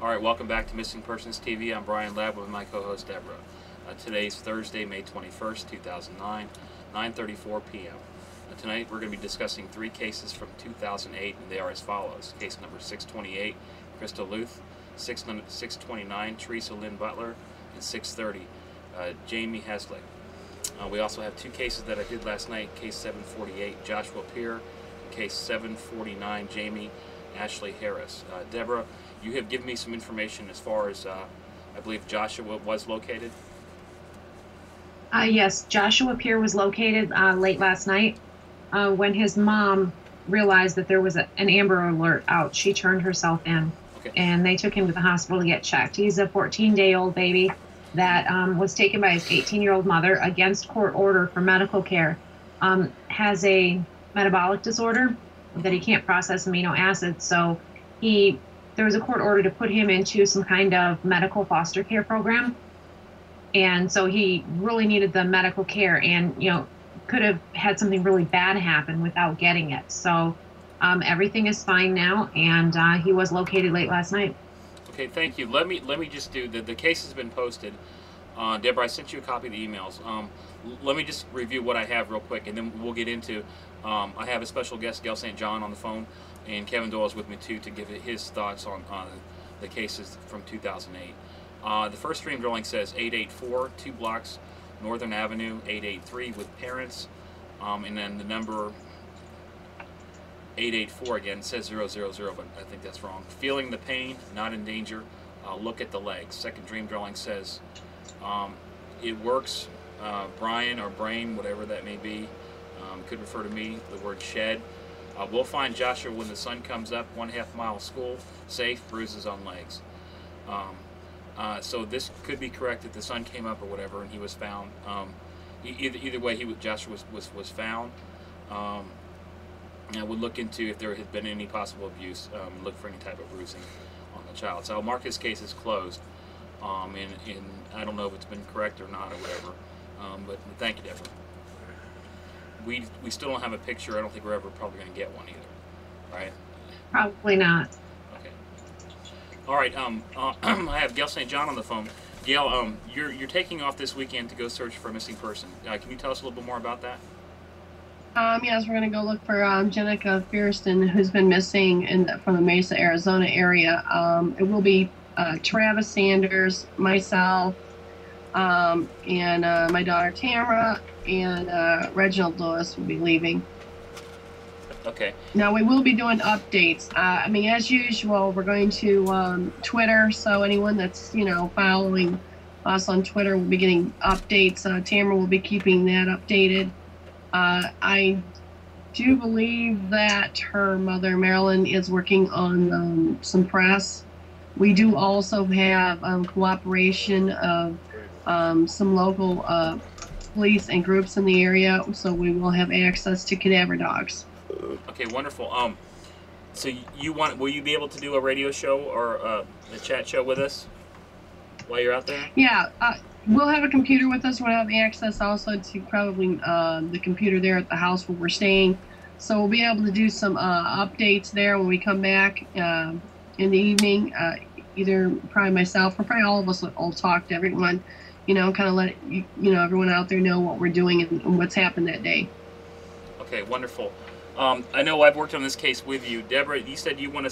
All right, welcome back to Missing Persons TV. I'm Brian Labb with my co-host Deborah. Today's Thursday, May 21st, 2009, 9:34 p.m. Tonight we're going to be discussing 3 cases from 2008, and they are as follows. Case number 628, Krista Lueth; 629, Teresa Butler; and 630, Jasmine Haslag. We also have 2 cases that I did last night. Case 748, Joshua Pier; and case 749, Jasmine Haslag. Deborah, you have given me some information as far as I believe Joshua was located. Yes, Joshua Pier was located late last night. When his mom realized that there was an Amber Alert out, she turned herself in, and they took him to the hospital to get checked. He's a 14-day-old baby that was taken by his 18-year-old mother against court order for medical care. Has a metabolic disorder that he can't process amino acids, so there was a court order to put him into some kind of medical foster care program. And so he really needed the medical care, and could have had something really bad happen without getting it. So everything is fine now, and he was located late last night. Okay, thank you. Let me just do the case has been posted. Deborah, I sent you a copy of the emails. Let me just review what I have real quick, and then we'll get into. I have a special guest, Gail St. John, on the phone, and Kevin Doyle is with me too to give his thoughts on the cases from 2008. The first stream drawing says 884, 2 blocks, Northern Avenue, 883 with parents, and then the number 884 again says 000, but I think that's wrong. Feeling the pain, not in danger. Look at the legs. Second dream drawing says it works. Brian or Brain, whatever that may be, could refer to me. The word shed. We'll find Joshua when the sun comes up. 1/2 mile school, safe, bruises on legs. So this could be correct that the sun came up or whatever, and he was found. Either way, Joshua was found. And we'll look into if there had been any possible abuse. Look for any type of bruising on the child. So I'll mark his case as closed. And I don't know if it's been correct or not or whatever. But thank you, Deborah. We still don't have a picture. I don't think we're ever probably going to get one either, right? Probably not. Okay. All right. I have Gail St. John on the phone. Gail, you're taking off this weekend to go search for a missing person. Can you tell us a little bit more about that? Yes, we're going to go look for Jenica Fierstein, who's been missing from the Mesa, Arizona area. It will be Travis Sanders, myself, and my daughter Tamara, and Reginald Lewis will be leaving. Okay. Now, we will be doing updates. As usual, we're going to Twitter, so anyone that's, following us on Twitter will be getting updates. Tamara will be keeping that updated. I do believe that her mother, Marilyn, is working on some press. We do also have cooperation of some local police and groups in the area, so we will have access to cadaver dogs. Okay, wonderful. So will you be able to do a radio show or a chat show with us while you're out there? Yeah. We'll have a computer with us. We'll have access also to probably the computer there at the house where we're staying. So we'll be able to do some updates there when we come back in the evening. Either probably myself or probably all of us will talk to everyone, kind of let everyone out there know what we're doing and what's happened that day. Okay, wonderful. I know I've worked on this case with you. Deborah, you said you want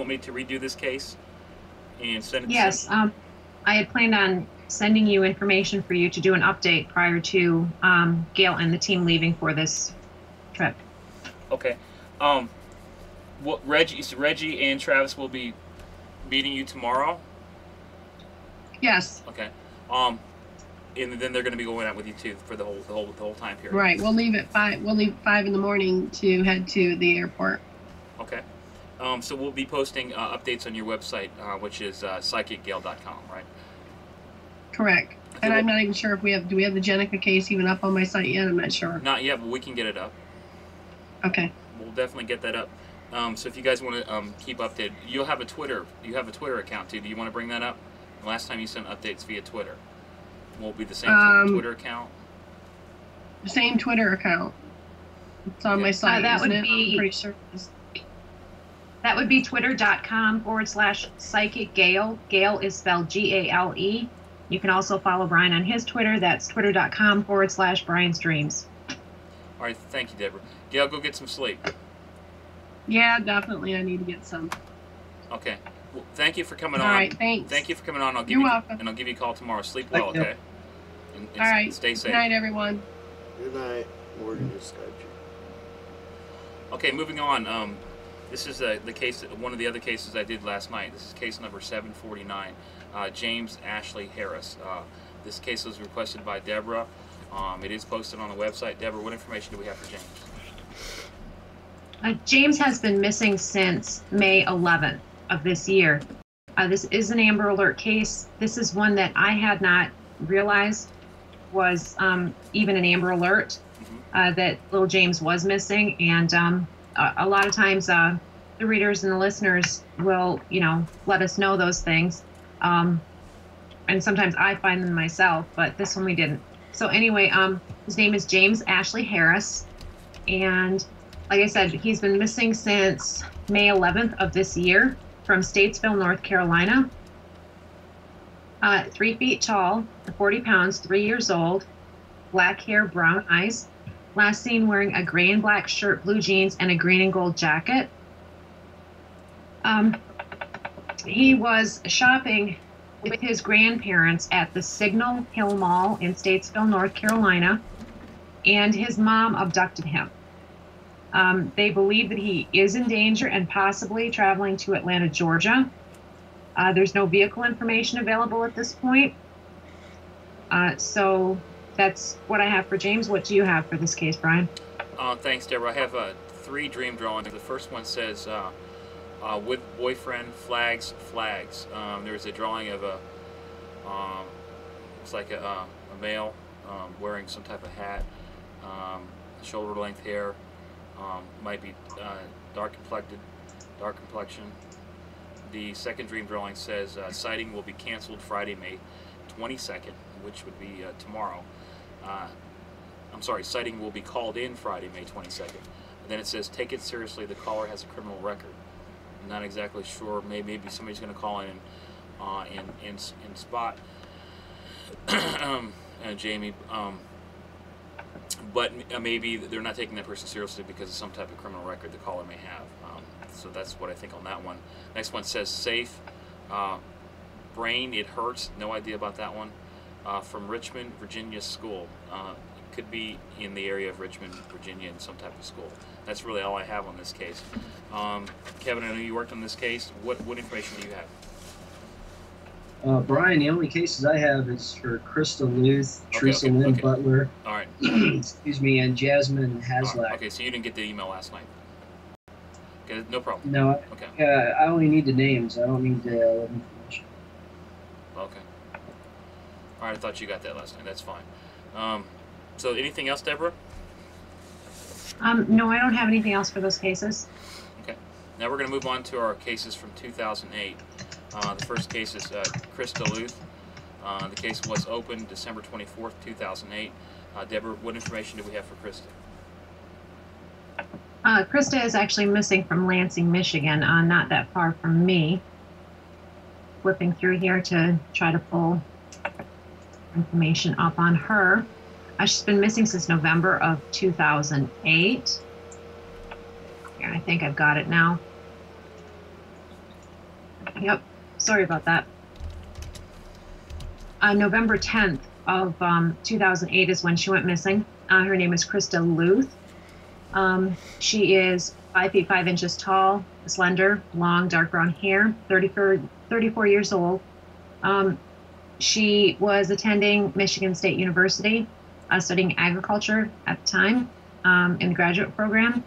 me to redo this case and send it to Yes, I had planned on sending you information for you to do an update prior to Gail and the team leaving for this trip. Okay. Reggie and Travis will be meeting you tomorrow? Yes. Okay. And then they're going to be going out with you too for the whole time period. Right. We'll leave at 5. We'll leave at 5 in the morning to head to the airport. Okay. So we'll be posting updates on your website, which is psychicgail.com, right? Correct. Okay, and I'm not even sure if do we have the Jenica case even up on my site yet? I'm not sure. Not yet, but we can get it up. Okay. We'll definitely get that up. So if you guys want to keep updated, you have a Twitter account too. Do you want to bring that up? The last time you sent updates via Twitter. Will it be the same Twitter account? Same Twitter account. It's on my site, that isn't would it? be, I'm pretty sure. That would be twitter.com/psychic Gale. Gale is spelled Gale. You can also follow Brian on his Twitter. That's twitter.com/Brian's Dreams. All right, thank you, Deborah. Gail, go get some sleep. Yeah, definitely. I need to get some. Okay. Well, thank you for coming on. All right, thanks. Thank you for coming on. You're welcome. And I'll give you a call tomorrow. Sleep well, okay? And all right. Stay safe. Good night, everyone. Good night. We're going to Skype you. Okay, moving on. This is the case, one of the other cases I did last night. This is case number 749, James Ashley Harris. This case was requested by Deborah. It is posted on the website. Deborah, what information do we have for James? James has been missing since May 11th of this year. This is an Amber Alert case. This is one that I had not realized was even an Amber Alert, that little James was missing. And a lot of times the readers and the listeners will, let us know those things. And sometimes I find them myself, but this one we didn't. So anyway, his name is James Ashley Harris. And like I said, he's been missing since May 11th of this year from Statesville, North Carolina. 3 feet tall, 40 pounds, 3 years old, black hair, brown eyes. Last seen wearing a gray and black shirt, blue jeans, and a green and gold jacket. He was shopping with his grandparents at the Signal Hill Mall in Statesville, North Carolina, and his mom abducted him. They believe that he is in danger and possibly traveling to Atlanta, Georgia. There's no vehicle information available at this point. So that's what I have for James. What do you have for this case, Brian? Thanks, Deborah. I have 3 dream drawings. The first one says, with boyfriend, flags. There's a drawing of it's like a male wearing some type of hat, shoulder-length hair, might be dark complexion. The second dream drawing says sighting will be canceled Friday, May 22nd, which would be tomorrow. I'm sorry, sighting will be called in Friday, May 22nd. And then it says, take it seriously, the caller has a criminal record. I'm not exactly sure, maybe somebody's going to call in spot Jamie, but maybe they're not taking that person seriously because of some type of criminal record the caller may have. So that's what I think on that one. Next one says safe. Brain, it hurts. No idea about that one. From Richmond, Virginia school. Could be in the area of Richmond, Virginia, in some type of school. That's really all I have on this case. Kevin, I know you worked on this case. What information do you have? Brian, the only cases I have is for Krista Lueth, Teresa Butler, all right. excuse me, and Jasmine Haslag. Right. Okay, so you didn't get the email last night. Okay, no problem. No, okay. I only need the names. I don't need the information. Okay. All right, I thought you got that last night. That's fine. So anything else, Deborah? No, I don't have anything else for those cases. Okay. Now we're going to move on to our cases from 2008. The first case is Krista Lueth. The case was opened December 24th, 2008. Deborah, what information do we have for Krista? Krista is actually missing from Lansing, Michigan, not that far from me. Flipping through here to try to pull information up on her. She's been missing since November of 2008. Here, I think I've got it now. Yep, sorry about that. November 10th of 2008 is when she went missing. Her name is Krista Lueth. She is 5 feet 5 inches tall, slender, long, dark brown hair, 34 years old. She was attending Michigan State University, studying agriculture at the time in the graduate program.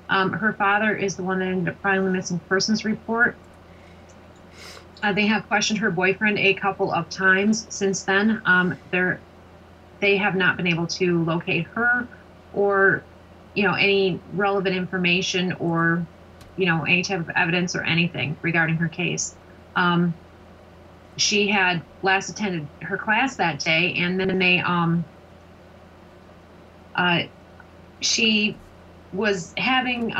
Her father is the one that ended up filing the missing persons report. They have questioned her boyfriend a couple of times since then. They have not been able to locate her or, any relevant information or, any type of evidence or anything regarding her case. She had last attended her class that day, and then she was having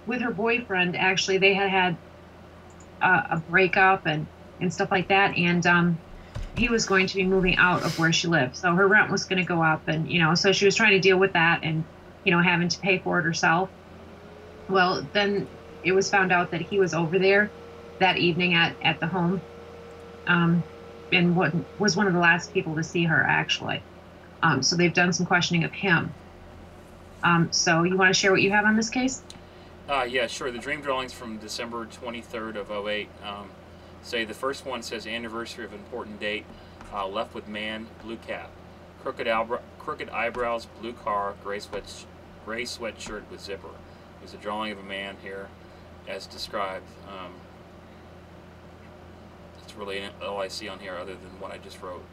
with her boyfriend, actually, they had a breakup and stuff like that, and he was going to be moving out of where she lived, so her rent was going to go up, and so she was trying to deal with that, and having to pay for it herself. Well, then it was found out that he was over there that evening at the home, and what was one of the last people to see her, actually. So they've done some questioning of him. So you want to share what you have on this case? Yeah, sure. The dream drawings from December 23rd of 08 say the first one says anniversary of important date, left with man, blue cap, crooked eyebrows, blue car, gray sweatshirt with zipper. There's a drawing of a man here as described. That's really all I see on here other than what I just wrote.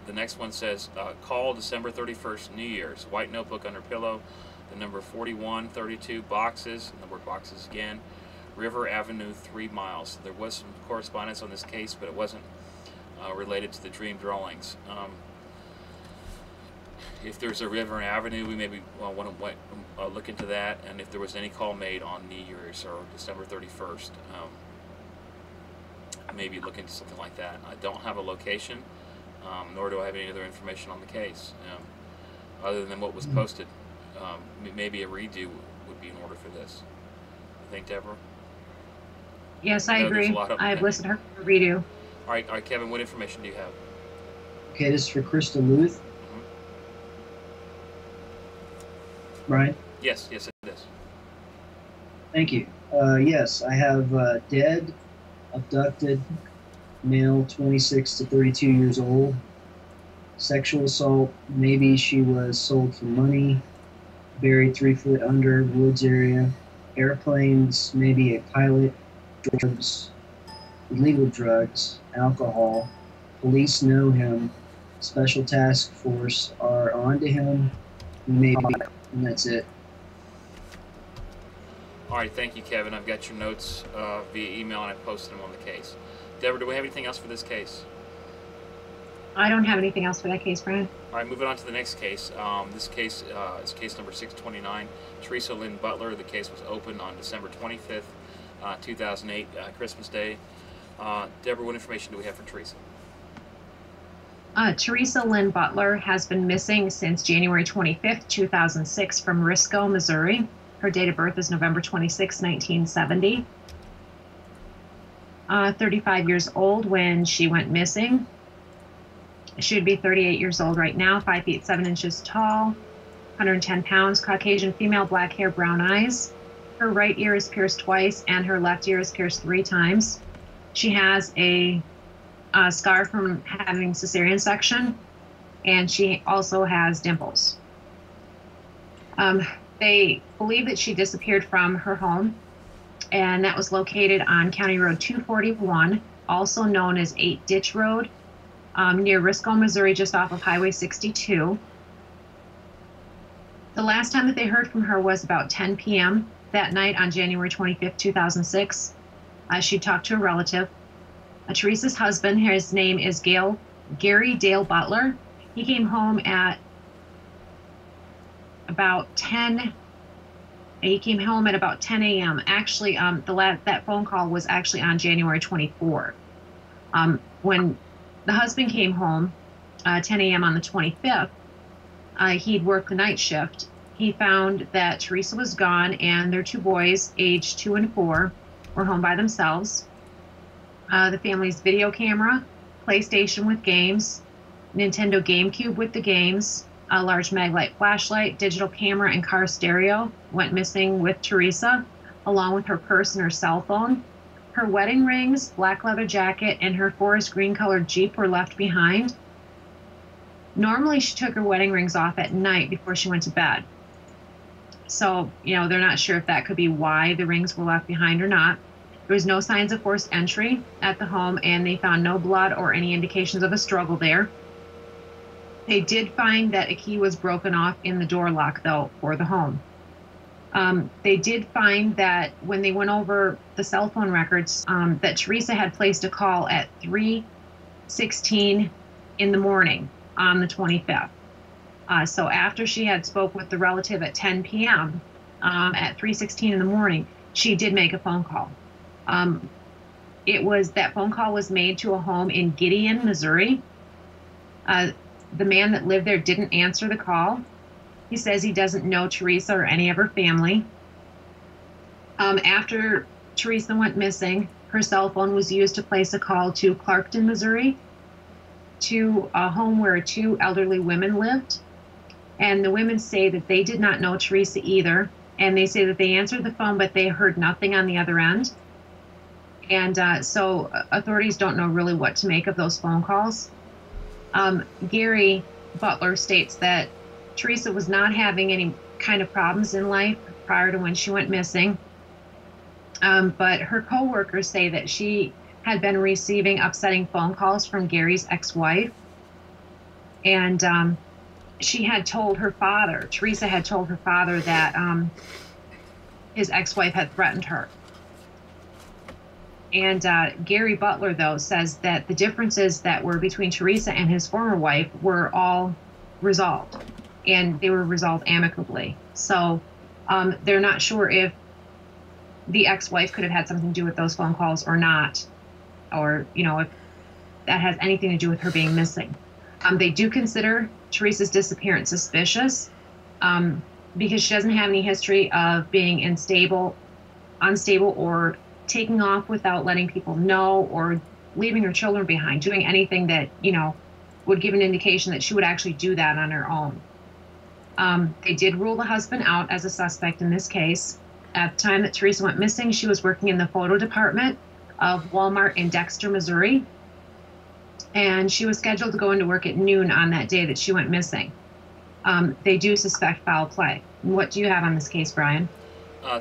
The next one says call December 31st, New Year's, white notebook under pillow, the number 4132, boxes, number of boxes again, River Avenue, 3 miles. So there was some correspondence on this case, but it wasn't related to the dream drawings. If there's a River Avenue, we maybe want to look into that, and if there was any call made on New Year's or December 31st, maybe look into something like that. I don't have a location, nor do I have any other information on the case, other than what was posted. Maybe a redo would be in order for this. You think, Deborah? Yes, I agree. I've listed her for redo. All right, Kevin, what information do you have? Okay, this is for Krista Lueth. Brian? Yes, it is. Thank you. Yes, I have dead, abducted, male, 26 to 32 years old, sexual assault, maybe she was sold for money, buried 3 foot under, woods area, airplanes, maybe a pilot, drugs, illegal drugs, alcohol, police know him, special task force are on to him, maybe, and that's it. All right, thank you, Kevin. I've got your notes via email, and I posted them on the case. Deborah, do we have anything else for this case? I don't have anything else for that case, Brian. All right, moving on to the next case. This case is case number 629. Teresa Lynn Butler. The case was opened on December 25th, 2008, Christmas Day. Deborah, what information do we have for Teresa? Teresa Lynn Butler has been missing since January 25th, 2006 from Risco, Missouri. Her date of birth is November 26, 1970. 35 years old when she went missing. She would be 38 years old right now, 5 feet 7 inches tall, 110 pounds, Caucasian female, black hair, brown eyes. Her right ear is pierced twice and her left ear is pierced 3 times. She has a scar from having cesarean section, and she also has dimples. They believe that she disappeared from her home, and that was located on County Road 241, also known as 8 Ditch Road, near Risco, Missouri, just off of Highway 62. The last time that they heard from her was about 10 p.m. that night on January 25th, 2006. She talked to a relative. Teresa's husband, his name is Gary Dale Butler. He came home at about 10. He came home at about 10 a.m. Actually, that phone call was actually on January 24th. When the husband came home, 10 a.m. on the 25th, he'd worked the night shift. He found that Teresa was gone and their 2 boys, aged 2 and 4, were home by themselves. The family's video camera, PlayStation with games, Nintendo GameCube with the games, a large Maglite flashlight, digital camera, and car stereo went missing with Teresa, along with her purse and her cell phone. Her wedding rings, black leather jacket, and her forest green colored Jeep were left behind. Normally, she took her wedding rings off at night before she went to bed. So, they're not sure if that could be why the rings were left behind or not. There was no signs of forced entry at the home, and they found no blood or any indications of a struggle there. They did find that a key was broken off in the door lock, though, for the home. They did find that when they went over the cell phone records, that Teresa had placed a call at 3:16 in the morning on the 25th. So after she had spoke with the relative at 10 p.m., at 3:16 in the morning, she did make a phone call. That phone call was made to a home in Gideon, Missouri. The man that lived there didn't answer the call. He says he doesn't know Teresa or any of her family. After Teresa went missing, her cell phone was used to place a call to Clarkton, Missouri, to a home where 2 elderly women lived. And the women say that they did not know Teresa either. And they say that they answered the phone, but they heard nothing on the other end. And so authorities don't know really what to make of those phone calls. Gary Butler states that Teresa was not having any kind of problems in life prior to when she went missing. But her coworkers say that she had been receiving upsetting phone calls from Gary's ex-wife. And she had told her father, Teresa had told her father that his ex-wife had threatened her. And Gary Butler, though, says that the differences that were between Teresa and his former wife were all resolved, and they were resolved amicably. So they're not sure if the ex-wife could have had something to do with those phone calls or not, or, if that has anything to do with her being missing. They do consider Teresa's disappearance suspicious because she doesn't have any history of being unstable, or taking off without letting people know, or leaving her children behind, doing anything that, would give an indication that she would actually do that on her own. They did rule the husband out as a suspect in this case. At the time that Teresa went missing, she was working in the photo department of Walmart in Dexter, Missouri. And she was scheduled to go into work at noon on that day that she went missing. They do suspect foul play. What do you have on this case, Brian?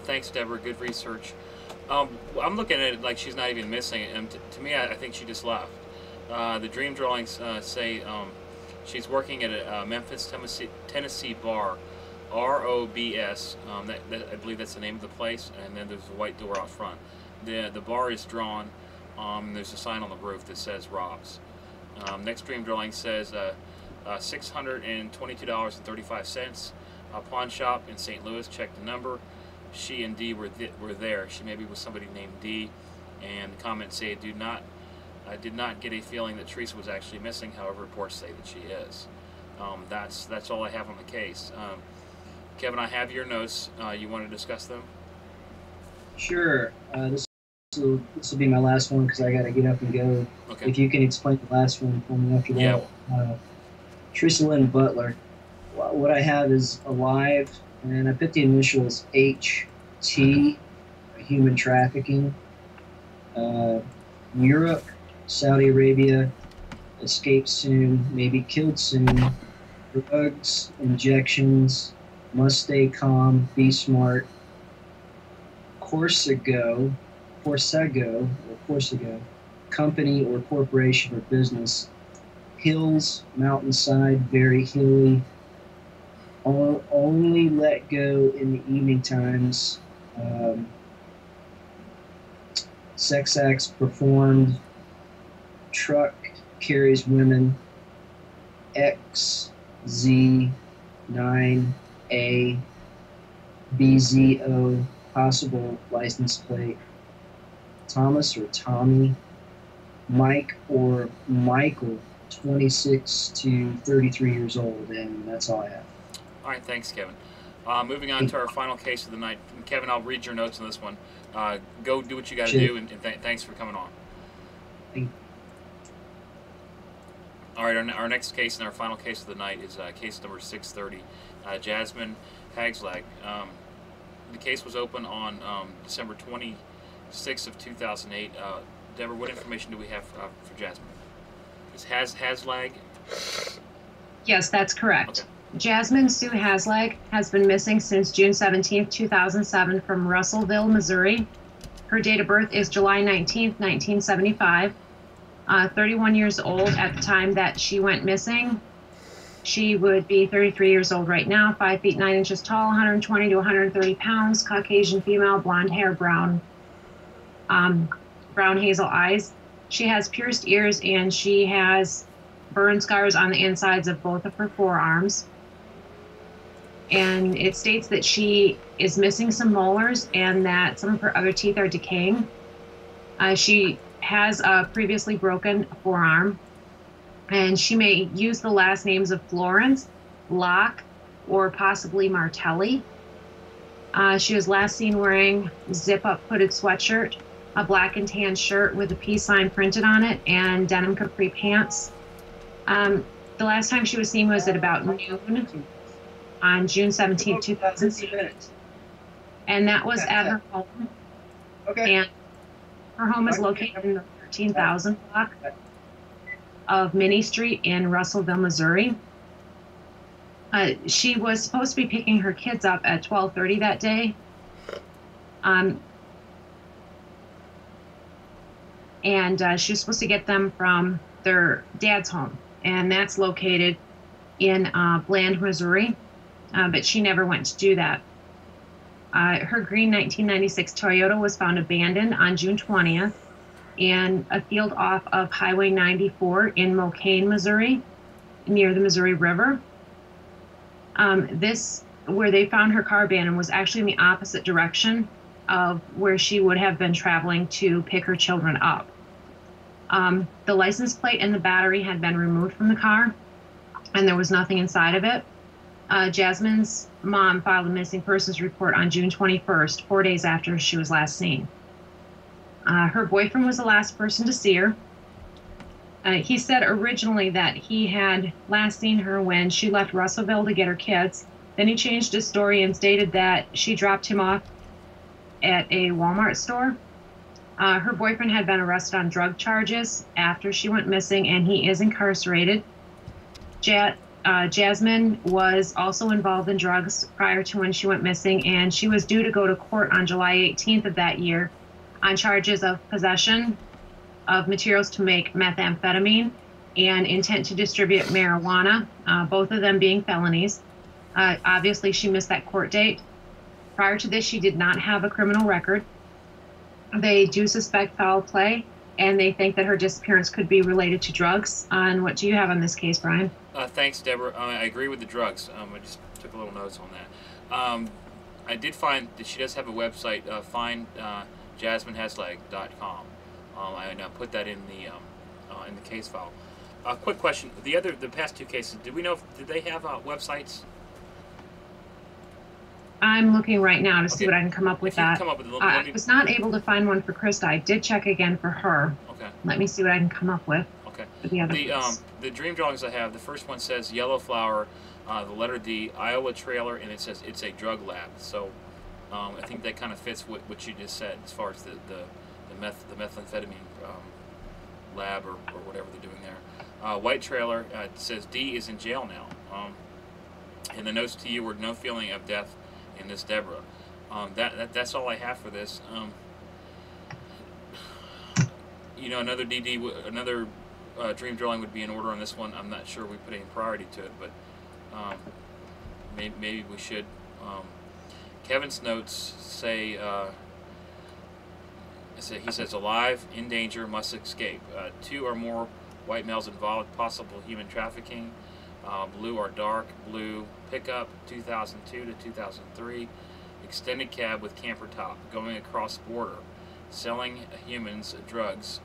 Thanks, Deborah. Good research. I'm looking at it like she's not even missing, and to me, I think she just left. The dream drawings say she's working at a Memphis, Tennessee bar, ROBS. I believe that's the name of the place, and then there's a white door out front. The bar is drawn. There's a sign on the roof that says Rob's. Next dream drawing says $622.35. A pawn shop in St. Louis. Check the number. She and D were there. She maybe was somebody named D, and the comments say, I did not get a feeling that Teresa was actually missing. However, reports say that she is. That's all I have on the case. Kevin, I have your notes. You want to discuss them? Jasmine This will be my last one because I got to get up and go. Okay. If you can explain the last one for me after that. Yeah. Teresa Lynn Butler. What I have is alive, and I put the initials HT, human trafficking. Europe, Saudi Arabia, escaped soon, maybe killed soon. Drugs, injections, must stay calm, be smart. Corsago, company or corporation or business. Hills, mountainside, very hilly. Only let go in the evening times. Sex acts performed. Truck carries women. XZ9A BZO, possible license plate. Thomas or Tommy. Mike or Michael, 26 to 33 years old, and that's all I have. All right, thanks, Kevin. Moving on to our final case of the night. And Kevin, I'll read your notes on this one. Go do what you got to do, and thanks for coming on. All right, our next case and our final case of the night is case number 630, Jasmine Haslag. The case was open on December 26th of 2008. Deborah, what information do we have for Jasmine? Is Haslag? Yes, that's correct. Okay. Jasmine Sue Haslag has been missing since June 17, 2007 from Russellville, Missouri. Her date of birth is July 19, 1975. 31 years old at the time that she went missing. She would be 33 years old right now, 5 feet 9 inches tall, 120 to 130 pounds, Caucasian female, blonde hair, brown hazel eyes. She has pierced ears, and she has burn scars on the insides of both of her forearms. and it states that she is missing some molars and that some of her other teeth are decaying. She has a previously broken forearm, and she may use the last names of Florence, Locke, or possibly Martelli. She was last seen wearing zip-up hooded sweatshirt, a black and tan shirt with a peace sign printed on it, and denim capri pants. The last time she was seen was at about noon on June 17, 2006. And that was at her home. Okay. And her home is located in the 13,000 block of Minnie Street in Russellville, Missouri. She was supposed to be picking her kids up at 12:30 that day. And she was supposed to get them from their dad's home, and that's located in Bland, Missouri, but she never went to do that. Her green 1996 Toyota was found abandoned on June 20th in a field off of Highway 94 in Mokane, Missouri, near the Missouri River. This, where they found her car abandoned, was actually in the opposite direction of where she would have been traveling to pick her children up. The license plate and the battery had been removed from the car, and there was nothing inside of it. Jasmine's mom filed a missing persons report on June 21st, 4 days after she was last seen. Her boyfriend was the last person to see her. He said originally that he had last seen her when she left Russellville to get her kids. Then he changed his story and stated that she dropped him off at a Walmart store. Her boyfriend had been arrested on drug charges after she went missing, and he is incarcerated. Jasmine was also involved in drugs prior to when she went missing, and she was due to go to court on July 18th of that year on charges of possession of materials to make methamphetamine and intent to distribute marijuana, both of them being felonies. Obviously, she missed that court date. Prior to this, she did not have a criminal record. They do suspect foul play, and they think that her disappearance could be related to drugs. And what do you have on this case, Brian? Thanks, Deborah. I agree with the drugs. I just took a little notes on that. I did find that she does have a website, JasmineHaslag.com. I now put that in the case file. Quick question: the past two cases, did we know did they have websites? I'm looking right now to see what I can come up with that. Come up with I was not able to find one for Krista. I did check again for her. Okay. Let me see what I can come up with. Okay. For the other the dream drawings I have, the first one says Yellow Flower, the letter D, Iowa trailer, and it says it's a drug lab. So I think that kind of fits what you just said as far as the methamphetamine lab or whatever they're doing there. White trailer, it says D is in jail now. And the notes to you were no feeling of death in this Deborah. That's all I have for this. Another another dream drawing would be in order on this one. I'm not sure we put any priority to it, but maybe we should. Kevin's notes say, he says, alive, in danger, must escape. 2 or more white males involved, possible human trafficking. Blue or dark blue pickup, 2002 to 2003. Extended cab with camper top, going across border, selling humans drugs.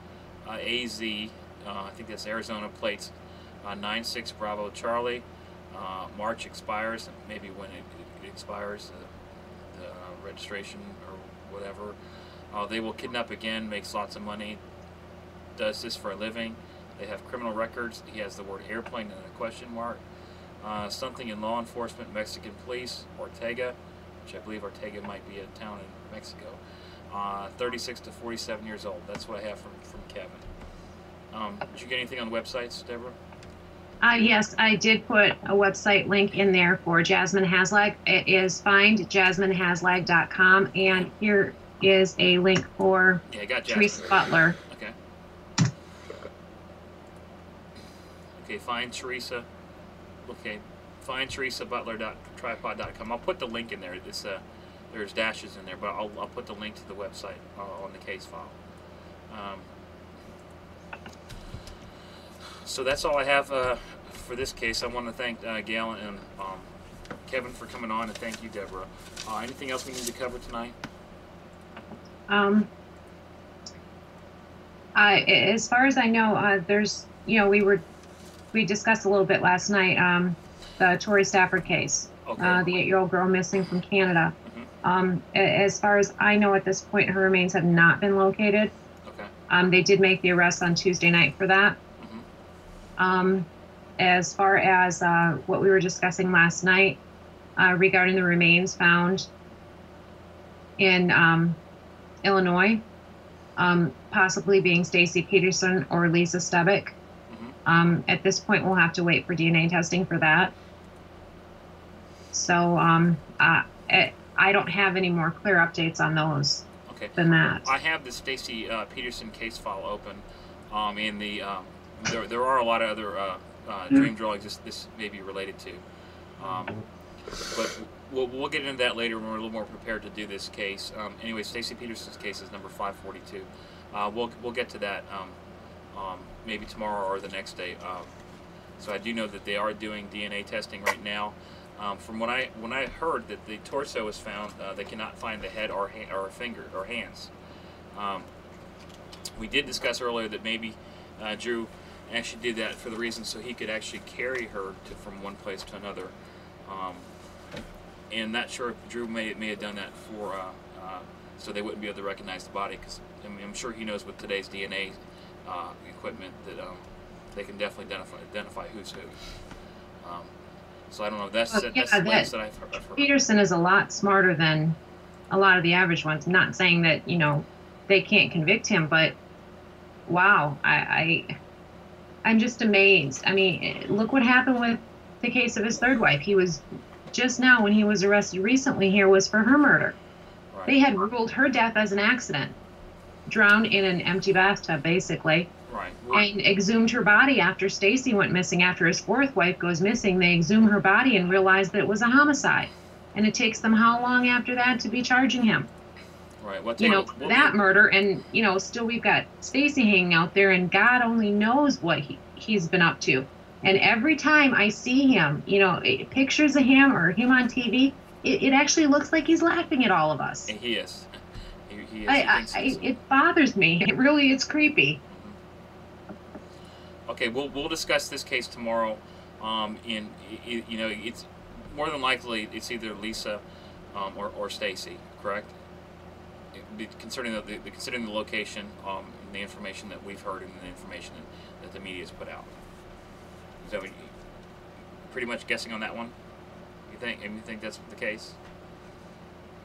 AZ, I think that's Arizona plates, 96 Bravo Charlie. March expires, maybe when it expires, the registration or whatever. They will kidnap again, makes lots of money, does this for a living. They have criminal records. He has the word airplane and a question mark. Something in law enforcement, Mexican police, Ortega, which I believe Ortega might be a town in Mexico. 36 to 47 years old. That's what I have from Kevin. Did you get anything on websites, Deborah? Yes, I did put a website link in there for Jasmine Haslag. It is findjasminehaslag.com, and here is a link for Teresa Butler. Okay. Okay, find Teresa. Okay, find TeresaButler.tripod.com. I'll put the link in there. It's there's dashes in there, but I'll put the link to the website on the case file. So that's all I have for this case. I want to thank Gail and Kevin for coming on, and thank you, Deborah. Anything else we need to cover tonight? As far as I know, there's, we discussed a little bit last night, the Tori Stafford case, Okay. the 8-year-old girl missing from Canada. Mm-hmm. As far as I know at this point, her remains have not been located. Okay. They did make the arrest on Tuesday night for that. Mm-hmm. As far as what we were discussing last night regarding the remains found in Illinois, possibly being Stacy Peterson or Lisa Stebick. Mm-hmm. At this point, we'll have to wait for DNA testing for that. So I don't have any more clear updates on those than that. I have the Stacy Peterson case file open. In the there are a lot of other dream drawings this may be related to, but we'll get into that later when we're a little more prepared to do this case. Anyway, Stacy Peterson's case is number 542. We'll get to that maybe tomorrow or the next day. So I do know that they are doing DNA testing right now. From when I heard that the torso was found, they cannot find the head or finger or hands. We did discuss earlier that maybe Drew actually did that for the reason so he could actually carry her from one place to another. And not sure if Drew may have done that for so they wouldn't be able to recognize the body, because I'm sure he knows with today's DNA equipment that they can definitely identify who's who. So I don't know. That's the latest that I've heard. Peterson is a lot smarter than a lot of the average ones. I'm not saying that they can't convict him, but wow, I'm just amazed. I mean, look what happened with the case of his third wife. He was just now, when he was arrested recently here, was for her murder. Right. They had ruled her death as an accident, drowned in an empty bathtub, basically. Right. And exhumed her body after Stacy went missing. After his fourth wife goes missing, they exhume her body and realize that it was a homicide. And it takes them how long after that to be charging him? Right. That murder, and still we've got Stacy hanging out there, and God only knows what he's been up to. And every time I see him, pictures of him or him on TV, it actually looks like he's laughing at all of us. And he is. He is. It bothers me. It's creepy. Okay, we'll discuss this case tomorrow. It's more than likely it's either Lisa or Stacy, correct? Concerning the location, and the information that we've heard and the information that the media's put out. Is that what pretty much guessing on that one? You think that's the case?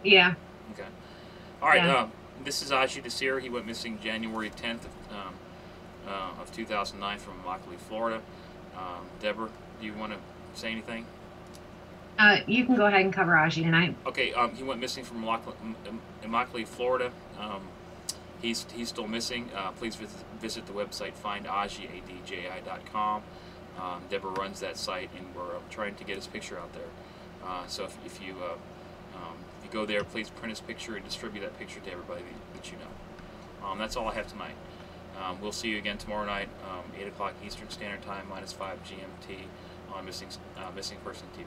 Yeah. Okay. All right. Yeah. This is Adji Desir. He went missing January 10th of 2009 from Immokalee, Florida. Deborah, do you want to say anything? You can go ahead and cover Adji tonight. Okay. He went missing from Immokalee, Florida. He's still missing. Please visit the website findadji.com. Deborah runs that site, and we're trying to get his picture out there. So if you go there, please print his picture and distribute that picture to everybody that you know. That's all I have tonight. We'll see you again tomorrow night, 8 o'clock Eastern Standard Time, -5 GMT, on Missing Person TV.